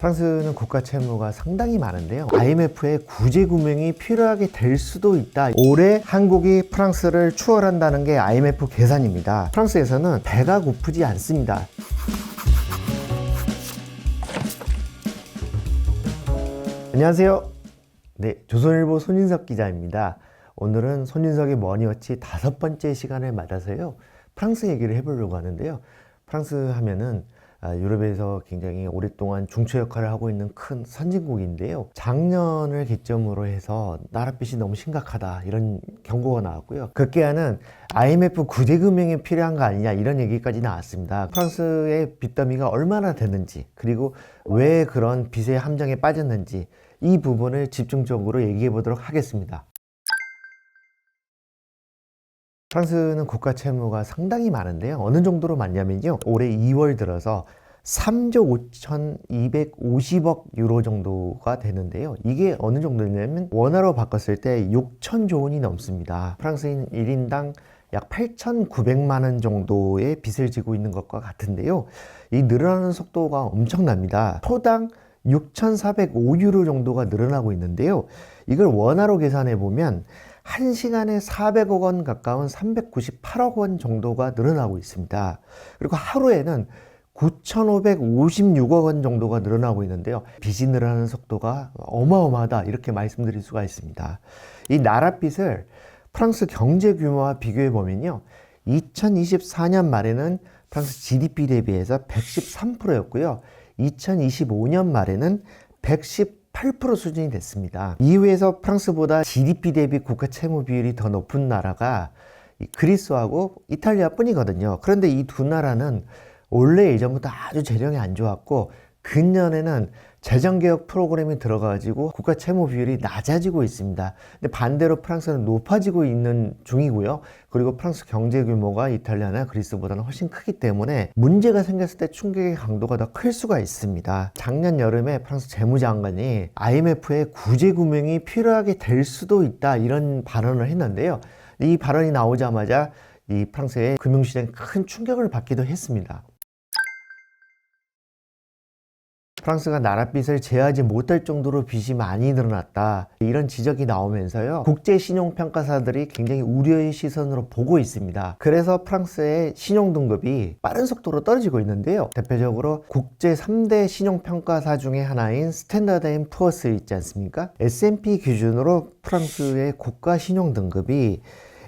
프랑스는 국가 채무가 상당히 많은데요. IMF의 구제 구명이 필요하게 될 수도 있다. 올해 한국이 프랑스를 추월한다는 게 IMF 계산입니다. 프랑스에서는 배가 고프지 않습니다. 안녕하세요. 네, 조선일보 손인석 기자입니다. 오늘은 손인석의 머니워치 5번째 시간을 맞아서요, 프랑스 얘기를 해보려고 하는데요. 프랑스 하면은 유럽에서 굉장히 오랫동안 중추 역할을 하고 있는 큰 선진국인데요. 작년을 기점으로 해서 나랏빚이 너무 심각하다, 이런 경고가 나왔고요. 급기야는 IMF 구제 금융이 필요한 거 아니냐, 이런 얘기까지 나왔습니다. 프랑스의 빚더미가 얼마나 되는지, 그리고 왜 그런 빚의 함정에 빠졌는지, 이 부분을 집중적으로 얘기해 보도록 하겠습니다. 프랑스는 국가 채무가 상당히 많은데요. 어느 정도로 많냐면요, 올해 2월 들어서 3조 5,250억 유로 정도가 되는데요. 이게 어느 정도냐면 원화로 바꿨을 때 6천조 원이 넘습니다. 프랑스인 1인당 약 8,900만 원 정도의 빚을 지고 있는 것과 같은데요. 이 늘어나는 속도가 엄청납니다. 토당 6,405유로 정도가 늘어나고 있는데요. 이걸 원화로 계산해 보면 1시간에 400억 원 가까운 398억 원 정도가 늘어나고 있습니다. 그리고 하루에는 9,556억 원 정도가 늘어나고 있는데요. 빚이 늘어나는 속도가 어마어마하다, 이렇게 말씀드릴 수가 있습니다. 이 나랏빚을 프랑스 경제 규모와 비교해 보면요, 2024년 말에는 프랑스 GDP 대비해서 113%였고요. 2025년 말에는 118% 수준이 됐습니다. 이후에서 프랑스보다 GDP 대비 국가 채무 비율이 더 높은 나라가 그리스하고 이탈리아 뿐이거든요. 그런데 이 두 나라는 원래 예전부터 아주 재정이 안 좋았고, 근년에는 재정개혁 프로그램이 들어가지고 국가 채무 비율이 낮아지고 있습니다. 근데 반대로 프랑스는 높아지고 있는 중이고요. 그리고 프랑스 경제 규모가 이탈리아나 그리스보다는 훨씬 크기 때문에 문제가 생겼을 때 충격의 강도가 더 클 수가 있습니다. 작년 여름에 프랑스 재무장관이 IMF의 구제 구명이 필요하게 될 수도 있다, 이런 발언을 했는데요. 이 발언이 나오자마자 이 프랑스의 금융시장이 큰 충격을 받기도 했습니다. 프랑스가 나랏빚을 제어하지 못할 정도로 빚이 많이 늘어났다, 이런 지적이 나오면서요, 국제신용평가사들이 굉장히 우려의 시선으로 보고 있습니다. 그래서 프랑스의 신용등급이 빠른 속도로 떨어지고 있는데요. 대표적으로 국제 3대 신용평가사 중에 하나인 스탠다드 앤 푸어스 있지 않습니까? S&P 기준으로 프랑스의 국가 신용등급이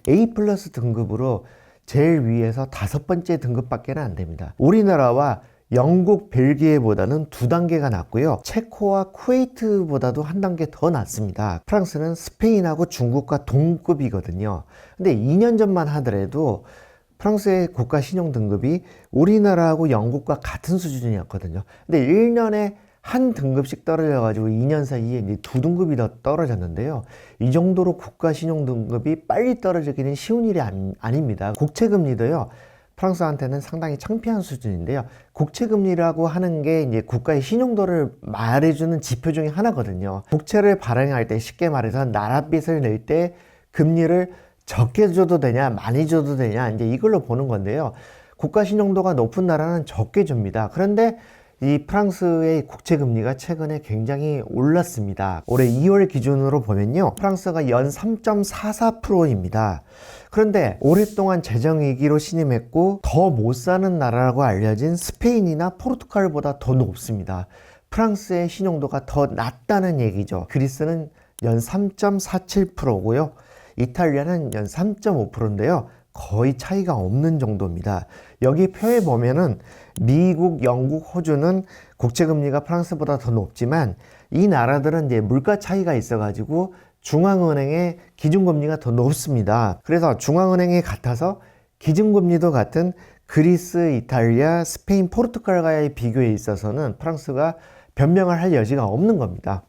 A 플러스 등급으로 제일 위에서 5번째 등급밖에 안 됩니다. 우리나라와 영국, 벨기에보다는 2단계가 낮고요. 체코와 쿠웨이트보다도 1단계 더 낮습니다. 프랑스는 스페인하고 중국과 동급이거든요. 근데 2년 전만 하더라도 프랑스의 국가 신용 등급이 우리나라하고 영국과 같은 수준이었거든요. 근데 1년에 한 등급씩 떨어져가지고 2년 사이에 이제 2등급이 더 떨어졌는데요. 이 정도로 국가 신용 등급이 빨리 떨어지기는 쉬운 일이 아닙니다. 국채금리도요, 프랑스한테는 상당히 창피한 수준인데요. 국채금리라고 하는 게 이제 국가의 신용도를 말해주는 지표 중에 하나거든요. 국채를 발행할 때, 쉽게 말해서 나랏빚을 낼 때 금리를 적게 줘도 되냐, 많이 줘도 되냐, 이제 이걸로 보는 건데요. 국가 신용도가 높은 나라는 적게 줍니다. 그런데 이 프랑스의 국채금리가 최근에 굉장히 올랐습니다. 올해 2월 기준으로 보면요, 프랑스가 연 3.44%입니다. 그런데 오랫동안 재정위기로 신임했고 더 못 사는 나라라고 알려진 스페인이나 포르투갈보다 더 높습니다. 프랑스의 신용도가 더 낮다는 얘기죠. 그리스는 연 3.47%고요. 이탈리아는 연 3.5%인데요. 거의 차이가 없는 정도입니다. 여기 표에 보면은 미국, 영국, 호주는 국채금리가 프랑스보다 더 높지만, 이 나라들은 이제 물가 차이가 있어가지고 중앙은행의 기준금리가 더 높습니다. 그래서 중앙은행이 같아서 기준금리도 같은 그리스, 이탈리아, 스페인, 포르투갈과의 비교에 있어서는 프랑스가 변명을 할 여지가 없는 겁니다.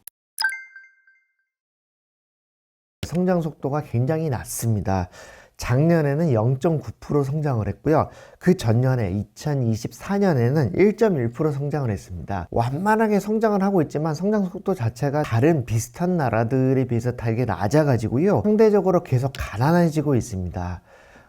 성장 속도가 굉장히 낮습니다. 작년에는 0.9% 성장을 했고요. 그 전년에 2024년에는 1.1% 성장을 했습니다. 완만하게 성장을 하고 있지만 성장 속도 자체가 다른 비슷한 나라들에 비해서 되게 낮아가지고요, 상대적으로 계속 가난해지고 있습니다.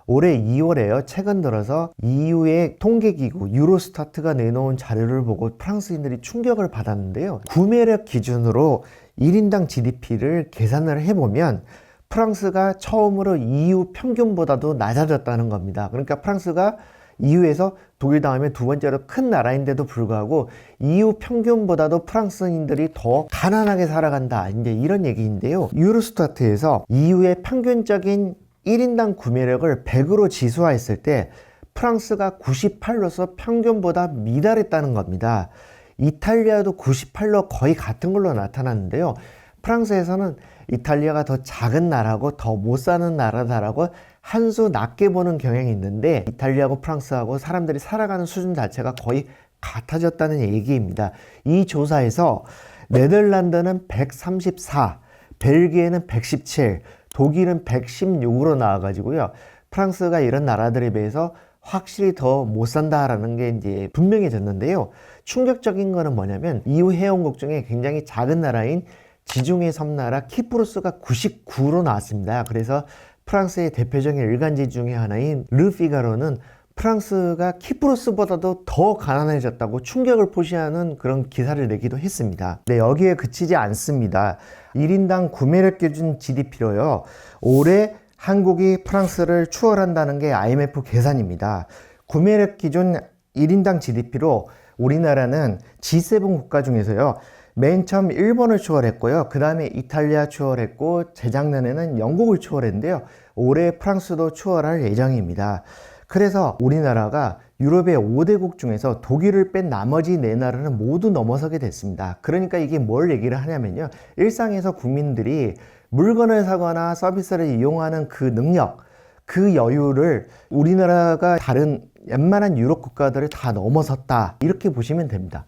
올해 2월에요. 최근 들어서 EU의 통계기구 유로스타트가 내놓은 자료를 보고 프랑스인들이 충격을 받았는데요. 구매력 기준으로 1인당 GDP를 계산을 해보면 프랑스가 처음으로 EU 평균보다도 낮아졌다는 겁니다. 그러니까 프랑스가 EU에서 독일 다음에 두 번째로 큰 나라인데도 불구하고 EU 평균보다도 프랑스인들이 더 가난하게 살아간다. 이제 이런 얘기인데요. 유로스타트에서 EU의 평균적인 1인당 구매력을 100으로 지수화했을 때 프랑스가 98로서 평균보다 미달했다는 겁니다. 이탈리아도 98로 거의 같은 걸로 나타났는데요. 프랑스에서는 이탈리아가 더 작은 나라고 더 못 사는 나라다라고 한 수 낮게 보는 경향이 있는데 이탈리아하고 프랑스하고 사람들이 살아가는 수준 자체가 거의 같아졌다는 얘기입니다. 이 조사에서 네덜란드는 134, 벨기에는 117, 독일은 116으로 나와가지고요. 프랑스가 이런 나라들에 비해서 확실히 더 못 산다라는 게 이제 분명해졌는데요. 충격적인 거는 뭐냐면 EU 회원국 중에 굉장히 작은 나라인 지중해 섬나라 키프로스가 99로 나왔습니다. 그래서 프랑스의 대표적인 일간지 중에 하나인 르피가로는 프랑스가 키프로스보다도 더 가난해졌다고 충격을 표시하는 그런 기사를 내기도 했습니다. 네, 여기에 그치지 않습니다. 1인당 구매력 기준 GDP로요. 올해 한국이 프랑스를 추월한다는 게 IMF 계산입니다. 구매력 기준 1인당 GDP로 우리나라는 G7 국가 중에서요. 맨 처음 일본을 추월했고요. 그 다음에 이탈리아 추월했고 재작년에는 영국을 추월했는데요. 올해 프랑스도 추월할 예정입니다. 그래서 우리나라가 유럽의 5대국 중에서 독일을 뺀 나머지 4나라는 모두 넘어서게 됐습니다. 그러니까 이게 뭘 얘기를 하냐면요. 일상에서 국민들이 물건을 사거나 서비스를 이용하는 그 능력, 그 여유를 우리나라가 다른 웬만한 유럽 국가들을 다 넘어섰다. 이렇게 보시면 됩니다.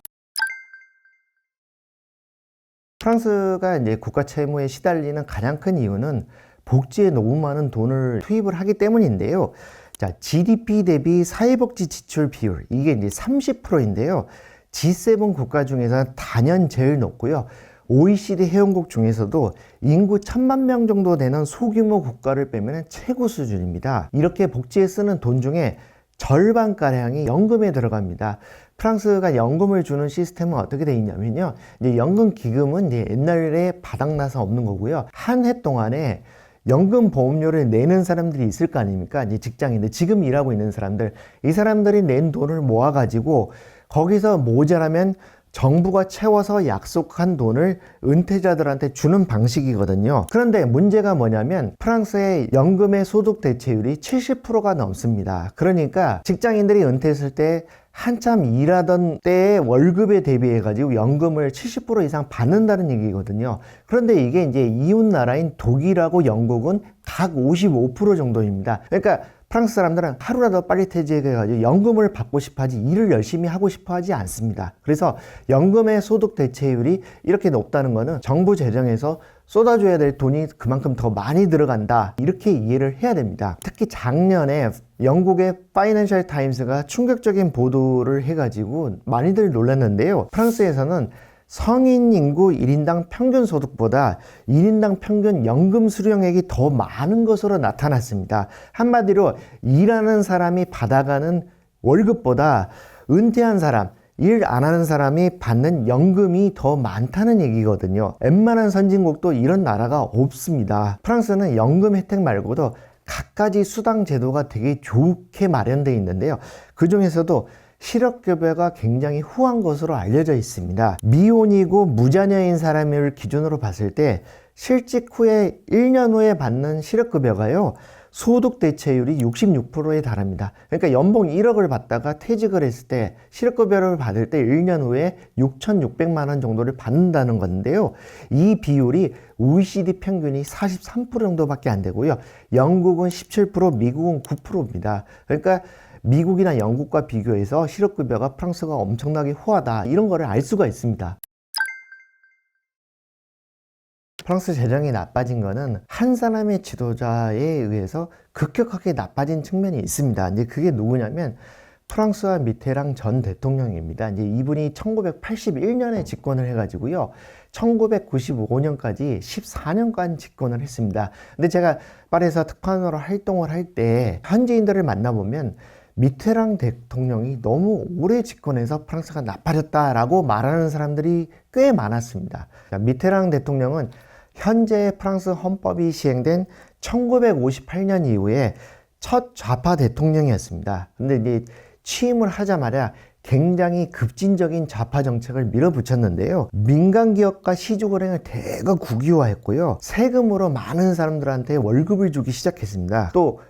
프랑스가 이제 국가 채무에 시달리는 가장 큰 이유는 복지에 너무 많은 돈을 투입을 하기 때문인데요. 자, GDP 대비 사회복지 지출 비율, 이게 이제 30%인데요. G7 국가 중에서 단연 제일 높고요. OECD 회원국 중에서도 인구 1000만 명 정도 되는 소규모 국가를 빼면 최고 수준입니다. 이렇게 복지에 쓰는 돈 중에 절반가량이 연금에 들어갑니다. 프랑스가 연금을 주는 시스템은 어떻게 되어 있냐면요. 이제 연금 기금은 이제 옛날에 바닥나서 없는 거고요. 한 해 동안에 연금 보험료를 내는 사람들이 있을 거 아닙니까? 이제 직장인들, 지금 일하고 있는 사람들, 이 사람들이 낸 돈을 모아가지고 거기서 모자라면 정부가 채워서 약속한 돈을 은퇴자들한테 주는 방식이거든요. 그런데 문제가 뭐냐면 프랑스의 연금의 소득 대체율이 70%가 넘습니다. 그러니까 직장인들이 은퇴했을 때 한참 일하던 때의 월급에 대비해 가지고 연금을 70% 이상 받는다는 얘기거든요. 그런데 이게 이제 이웃 나라인 독일하고 영국은 각 55% 정도입니다. 그러니까 프랑스 사람들은 하루라도 빨리 퇴직해가지고 연금을 받고 싶어 하지 일을 열심히 하고 싶어 하지 않습니다. 그래서 연금의 소득 대체율이 이렇게 높다는 거는 정부 재정에서 쏟아줘야 될 돈이 그만큼 더 많이 들어간다, 이렇게 이해를 해야 됩니다. 특히 작년에 영국의 파이낸셜 타임스가 충격적인 보도를 해가지고 많이들 놀랐는데요. 프랑스에서는 성인 인구 1인당 평균 소득보다 1인당 평균 연금 수령액이 더 많은 것으로 나타났습니다. 한마디로 일하는 사람이 받아가는 월급보다 은퇴한 사람, 일 안 하는 사람이 받는 연금이 더 많다는 얘기거든요. 웬만한 선진국도 이런 나라가 없습니다. 프랑스는 연금 혜택 말고도 갖가지 수당 제도가 되게 좋게 마련되어 있는데요. 그 중에서도 실업급여가 굉장히 후한 것으로 알려져 있습니다. 미혼이고 무자녀인 사람을 기준으로 봤을 때 실직 후에 1년 후에 받는 실업급여가요, 소득 대체율이 66%에 달합니다. 그러니까 연봉 1억을 받다가 퇴직을 했을 때 실업급여를 받을 때 1년 후에 6,600만 원 정도를 받는다는 건데요. 이 비율이 OECD 평균이 43% 정도밖에 안 되고요. 영국은 17%, 미국은 9%입니다. 그러니까 미국이나 영국과 비교해서 실업급여가 프랑스가 엄청나게 후하다, 이런 거를 알 수가 있습니다. 프랑스 재정이 나빠진 거는 한 사람의 지도자에 의해서 급격하게 나빠진 측면이 있습니다. 이제 그게 누구냐면 프랑스와 미테랑 전 대통령입니다. 이제 이분이 1981년에 집권을 해가지고요. 1995년까지 14년간 집권을 했습니다. 근데 제가 파리에서 특파원으로 활동을 할 때 현지인들을 만나보면 미테랑 대통령이 너무 오래 집권해서 프랑스가 나빠졌다라고 말하는 사람들이 꽤 많았습니다. 미테랑 대통령은 현재 프랑스 헌법이 시행된 1958년 이후에 첫 좌파 대통령이었습니다. 근데 이제 취임을 하자마자 굉장히 급진적인 좌파 정책을 밀어붙였는데요. 민간 기업과 시중은행을 대거 국유화했고요. 세금으로 많은 사람들한테 월급을 주기 시작했습니다. 또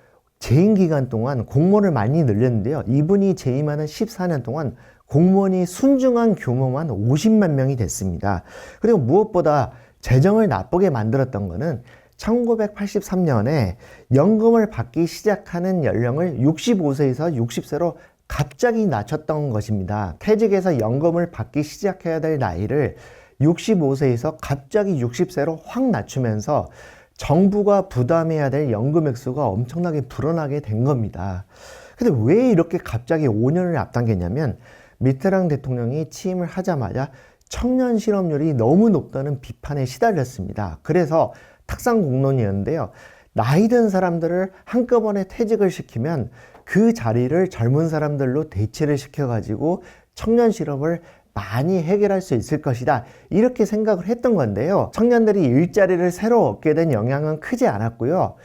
재임 기간 동안 공무원을 많이 늘렸는데요. 이분이 재임하는 14년 동안 공무원이 순증한 규모만 50만 명이 됐습니다. 그리고 무엇보다 재정을 나쁘게 만들었던 거는 1983년에 연금을 받기 시작하는 연령을 65세에서 60세로 갑자기 낮췄던 것입니다. 퇴직해서 연금을 받기 시작해야 될 나이를 65세에서 갑자기 60세로 확 낮추면서 정부가 부담해야 될 연금 액수가 엄청나게 불어나게 된 겁니다. 근데 왜 이렇게 갑자기 5년을 앞당겼냐면 미테랑 대통령이 취임을 하자마자 청년 실업률이 너무 높다는 비판에 시달렸습니다. 그래서 탁상 공론이었는데요. 나이 든 사람들을 한꺼번에 퇴직을 시키면 그 자리를 젊은 사람들로 대체를 시켜가지고 청년 실업을 많이 해결할 수 있을 것이다. 이렇게 생각을 했던 건데요. 청년들이 일자리를 새로 얻게 된 영향은 크지 않았고요.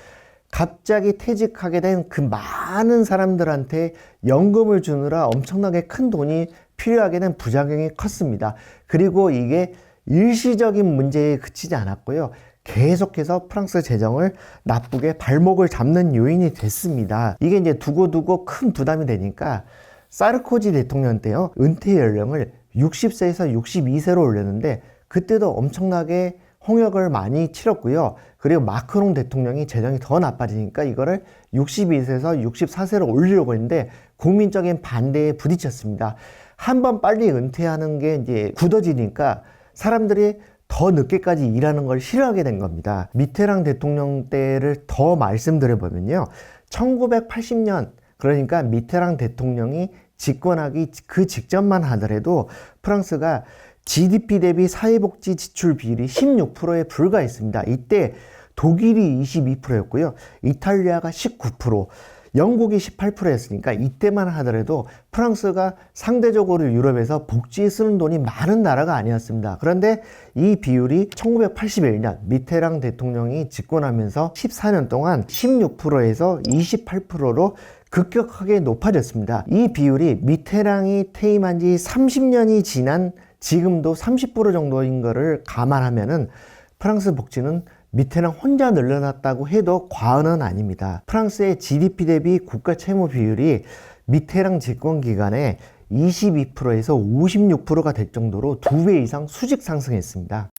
갑자기 퇴직하게 된 그 많은 사람들한테 연금을 주느라 엄청나게 큰 돈이 필요하게 된 부작용이 컸습니다. 그리고 이게 일시적인 문제에 그치지 않았고요. 계속해서 프랑스 재정을 나쁘게 발목을 잡는 요인이 됐습니다. 이게 이제 두고두고 큰 부담이 되니까 사르코지 대통령 때요. 은퇴 연령을 60세에서 62세로 올렸는데 그때도 엄청나게 홍역을 많이 치렀고요. 그리고 마크롱 대통령이 재정이 더 나빠지니까 이거를 62세에서 64세로 올리려고 했는데 국민적인 반대에 부딪혔습니다. 한번 빨리 은퇴하는 게 이제 굳어지니까 사람들이 더 늦게까지 일하는 걸 싫어하게 된 겁니다. 미테랑 대통령 때를 더 말씀드려보면요. 1980년, 그러니까 미테랑 대통령이 집권하기 그 직전만 하더라도 프랑스가 GDP 대비 사회복지 지출 비율이 16%에 불과했습니다. 이때 독일이 22%였고요. 이탈리아가 19%, 영국이 18%였으니까 이때만 하더라도 프랑스가 상대적으로 유럽에서 복지에 쓰는 돈이 많은 나라가 아니었습니다. 그런데 이 비율이 1981년 미테랑 대통령이 집권하면서 14년 동안 16%에서 28%로 급격하게 높아졌습니다. 이 비율이 미테랑이 퇴임한 지 30년이 지난 지금도 30% 정도인 거를 감안하면은 프랑스 복지는 미테랑 혼자 늘어났다고 해도 과언은 아닙니다. 프랑스의 GDP 대비 국가 채무 비율이 미테랑 집권 기간에 22%에서 56%가 될 정도로 2배 이상 수직 상승했습니다.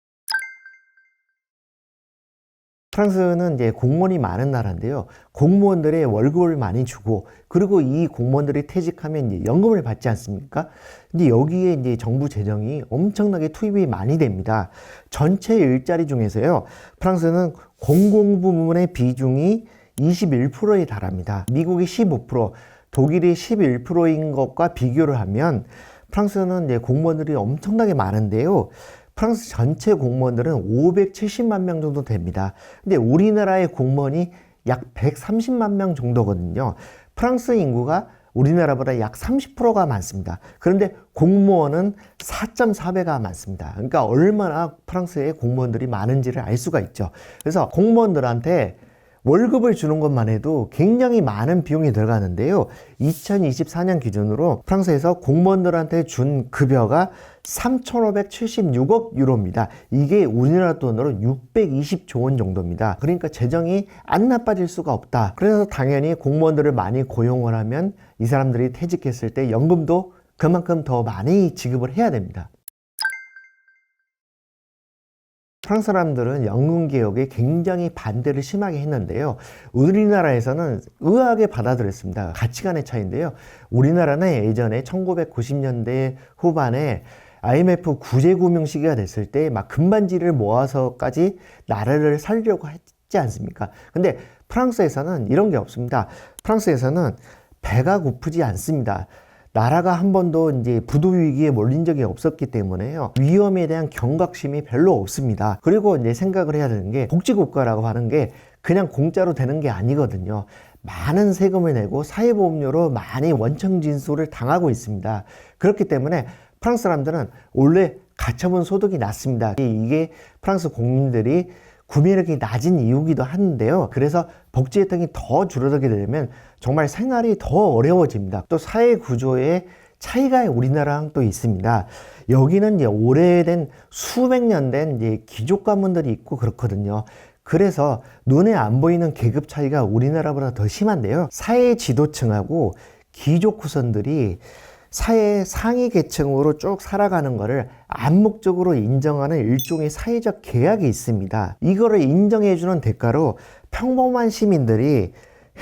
프랑스는 이제 공무원이 많은 나라인데요. 공무원들의 월급을 많이 주고, 그리고 이 공무원들이 퇴직하면 이제 연금을 받지 않습니까? 근데 여기에 이제 정부 재정이 엄청나게 투입이 많이 됩니다. 전체 일자리 중에서요, 프랑스는 공공부문의 비중이 21%에 달합니다. 미국이 15%, 독일이 11%인 것과 비교를 하면 프랑스는 이제 공무원들이 엄청나게 많은데요. 프랑스 전체 공무원들은 570만 명 정도 됩니다. 근데 우리나라의 공무원이 약 130만 명 정도거든요. 프랑스 인구가 우리나라보다 약 30%가 많습니다. 그런데 공무원은 4.4배가 많습니다. 그러니까 얼마나 프랑스의 공무원들이 많은지를 알 수가 있죠. 그래서 공무원들한테 월급을 주는 것만 해도 굉장히 많은 비용이 들어가는데요. 2024년 기준으로 프랑스에서 공무원들한테 준 급여가 3,576억 유로입니다. 이게 우리나라 돈으로 620조 원 정도입니다. 그러니까 재정이 안 나빠질 수가 없다. 그래서 당연히 공무원들을 많이 고용을 하면 이 사람들이 퇴직했을 때 연금도 그만큼 더 많이 지급을 해야 됩니다. 프랑스 사람들은 연금개혁에 굉장히 반대를 심하게 했는데요. 우리나라에서는 의아하게 받아들였습니다. 가치관의 차이인데요. 우리나라는 예전에 1990년대 후반에 IMF 구제금융 시기가 됐을 때 막 금반지를 모아서까지 나라를 살려고 했지 않습니까? 근데 프랑스에서는 이런 게 없습니다. 프랑스에서는 배가 고프지 않습니다. 나라가 한 번도 이제 부도 위기에 몰린 적이 없었기 때문에요. 위험에 대한 경각심이 별로 없습니다. 그리고 이제 생각을 해야 되는 게 복지국가라고 하는 게 그냥 공짜로 되는 게 아니거든요. 많은 세금을 내고 사회보험료로 많이 원청 진수를 당하고 있습니다. 그렇기 때문에 프랑스 사람들은 원래 가처분 소득이 낮습니다. 이게 프랑스 국민들이 구매력이 낮은 이유기도 한데요. 그래서 복지 혜택이 더 줄어들게 되면 정말 생활이 더 어려워집니다. 또 사회 구조의 차이가 우리나라랑 또 있습니다. 여기는 이제 오래된 수백 년 된 이제 귀족 가문들이 있고 그렇거든요. 그래서 눈에 안 보이는 계급 차이가 우리나라보다 더 심한데요. 사회 지도층하고 귀족 후손들이 사회 상위 계층으로 쭉 살아가는 것을 암묵적으로 인정하는 일종의 사회적 계약이 있습니다. 이거를 인정해주는 대가로 평범한 시민들이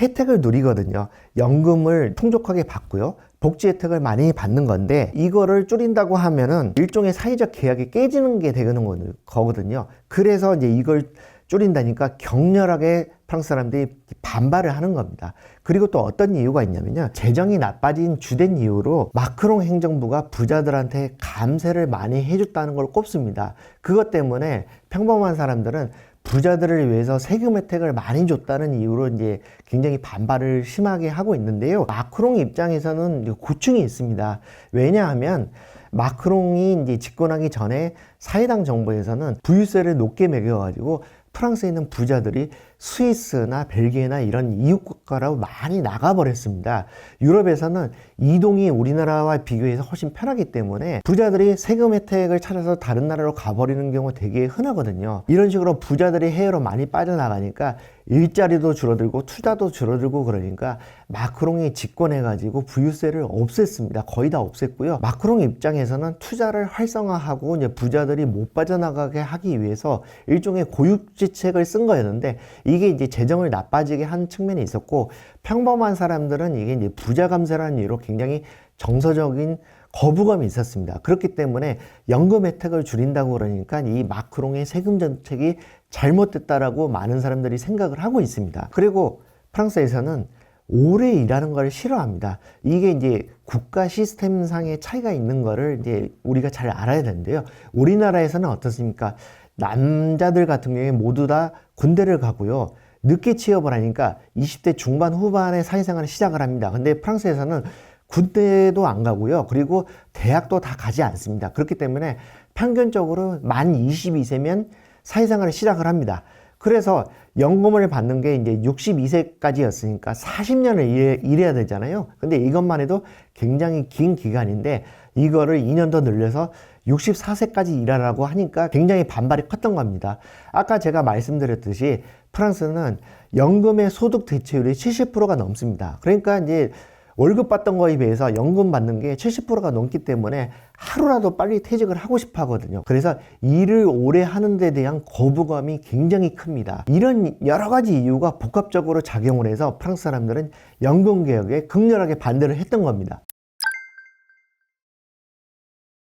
혜택을 누리거든요. 연금을 풍족하게 받고요. 복지 혜택을 많이 받는 건데 이거를 줄인다고 하면은 일종의 사회적 계약이 깨지는 게 되는 거거든요. 그래서 이제 이걸 줄인다니까 격렬하게 프랑스 사람들이 반발을 하는 겁니다. 그리고 또 어떤 이유가 있냐면요. 재정이 나빠진 주된 이유로 마크롱 행정부가 부자들한테 감세를 많이 해줬다는 걸 꼽습니다. 그것 때문에 평범한 사람들은 부자들을 위해서 세금 혜택을 많이 줬다는 이유로 이제 굉장히 반발을 심하게 하고 있는데요. 마크롱 입장에서는 고충이 있습니다. 왜냐하면 마크롱이 이제 집권하기 전에 사회당 정부에서는 부유세를 높게 매겨가지고 프랑스에 있는 부자들이 스위스나 벨기에나 이런 이웃 국가로 많이 나가버렸습니다. 유럽에서는 이동이 우리나라와 비교해서 훨씬 편하기 때문에 부자들이 세금 혜택을 찾아서 다른 나라로 가버리는 경우 되게 흔하거든요. 이런 식으로 부자들이 해외로 많이 빠져나가니까 일자리도 줄어들고 투자도 줄어들고 그러니까 마크롱이 집권해가지고 부유세를 없앴습니다. 거의 다 없앴고요. 마크롱 입장에서는 투자를 활성화하고 이제 부자들이 못 빠져나가게 하기 위해서 일종의 고육지책을 쓴 거였는데 이게 이제 재정을 나빠지게 한 측면이 있었고 평범한 사람들은 이게 이제 부자 감세라는 이유로 굉장히 정서적인 거부감이 있었습니다. 그렇기 때문에 연금 혜택을 줄인다고 그러니까 이 마크롱의 세금 정책이 잘못됐다라고 많은 사람들이 생각을 하고 있습니다. 그리고 프랑스에서는 오래 일하는 걸 싫어합니다. 이게 이제 국가 시스템상의 차이가 있는 거를 이제 우리가 잘 알아야 되는데요. 우리나라에서는 어떻습니까? 남자들 같은 경우에 모두 다 군대를 가고요. 늦게 취업을 하니까 20대 중반 후반에 사회생활을 시작을 합니다. 근데 프랑스에서는 군대도 안 가고요. 그리고 대학도 다 가지 않습니다. 그렇기 때문에 평균적으로 만 22세면 사회생활을 시작을 합니다. 그래서 연금을 받는 게 이제 62세까지였으니까 40년을 일해야 되잖아요. 근데 이것만 해도 굉장히 긴 기간인데 이거를 2년 더 늘려서 64세까지 일하라고 하니까 굉장히 반발이 컸던 겁니다. 아까 제가 말씀드렸듯이 프랑스는 연금의 소득 대체율이 70%가 넘습니다. 그러니까 이제 월급 받던 거에 비해서 연금 받는 게 70%가 넘기 때문에 하루라도 빨리 퇴직을 하고 싶어 하거든요. 그래서 일을 오래 하는 데 대한 거부감이 굉장히 큽니다. 이런 여러 가지 이유가 복합적으로 작용을 해서 프랑스 사람들은 연금 개혁에 극렬하게 반대를 했던 겁니다.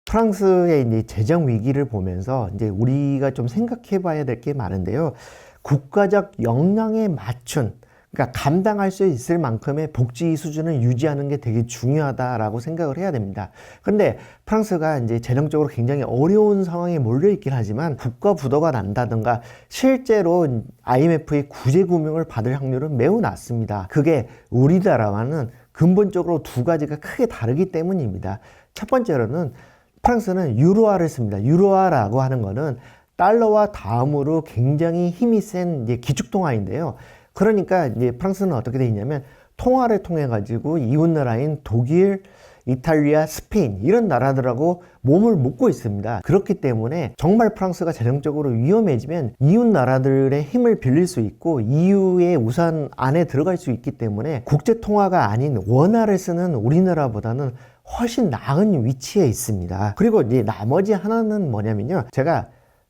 프랑스의 이제 재정 위기를 보면서 이제 우리가 좀 생각해 봐야 될 게 많은데요. 국가적 역량에 맞춘, 그러니까 감당할 수 있을 만큼의 복지 수준을 유지하는 게 되게 중요하다라고 생각을 해야 됩니다. 그런데 프랑스가 이제 재정적으로 굉장히 어려운 상황에 몰려 있긴 하지만 국가 부도가 난다든가 실제로 IMF의 구제 금융을 받을 확률은 매우 낮습니다. 그게 우리나라와는 근본적으로 두 가지가 크게 다르기 때문입니다. 첫 번째로는 프랑스는 유로화를 씁니다. 유로화라고 하는 거는 달러와 다음으로 굉장히 힘이 센 이제 기축통화인데요. 그러니까 이제 프랑스는 어떻게 돼 있냐면 통화를 통해 가지고 이웃 나라인 독일, 이탈리아, 스페인 이런 나라들하고 몸을 묶고 있습니다. 그렇기 때문에 정말 프랑스가 재정적으로 위험해지면 이웃 나라들의 힘을 빌릴 수 있고 EU의 우산 안에 들어갈 수 있기 때문에 국제 통화가 아닌 원화를 쓰는 우리나라보다는 훨씬 나은 위치에 있습니다. 그리고 이제 나머지 하나는 뭐냐면요. 제가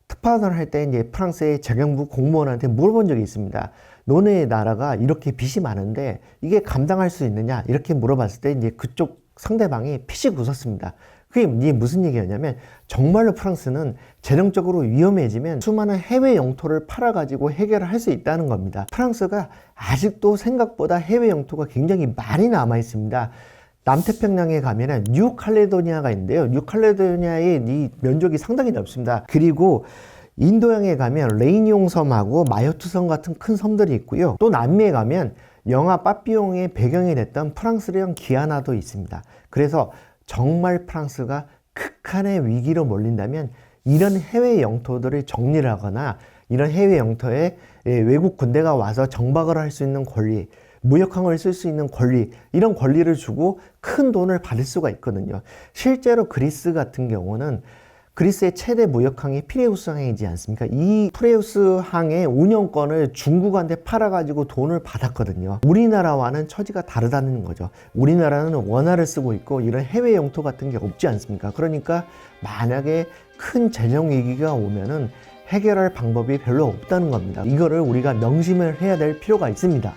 특파원을 할 때 이제 프랑스의 재경부 공무원한테 물어본 적이 있습니다. 너네 나라가 이렇게 빚이 많은데 이게 감당할 수 있느냐? 이렇게 물어봤을 때 이제 그쪽 상대방이 피식 웃었습니다. 그게 이게 무슨 얘기냐면 정말로 프랑스는 재정적으로 위험해지면 수많은 해외 영토를 팔아가지고 해결을 할 수 있다는 겁니다. 프랑스가 아직도 생각보다 해외 영토가 굉장히 많이 남아 있습니다. 남태평양에 가면은 뉴칼레도니아가 있는데요. 뉴칼레도니아의 이 면적이 상당히 넓습니다. 그리고 인도양에 가면 레이니옹 섬하고 마요트 섬 같은 큰 섬들이 있고요. 또 남미에 가면 영화 빠삐용의 배경이 됐던 프랑스령 기아나도 있습니다. 그래서 정말 프랑스가 극한의 위기로 몰린다면 이런 해외 영토들을 정리를 하거나 이런 해외 영토에 외국 군대가 와서 정박을 할 수 있는 권리, 무역항을 쓸 수 있는 권리, 이런 권리를 주고 큰 돈을 받을 수가 있거든요. 실제로 그리스 같은 경우는 그리스의 최대 무역항이 피레우스 항이지 않습니까? 이 피레우스 항의 운영권을 중국한테 팔아가지고 돈을 받았거든요. 우리나라와는 처지가 다르다는 거죠. 우리나라는 원화를 쓰고 있고 이런 해외 영토 같은 게 없지 않습니까? 그러니까 만약에 큰 재정 위기가 오면은 해결할 방법이 별로 없다는 겁니다. 이거를 우리가 명심을 해야 될 필요가 있습니다.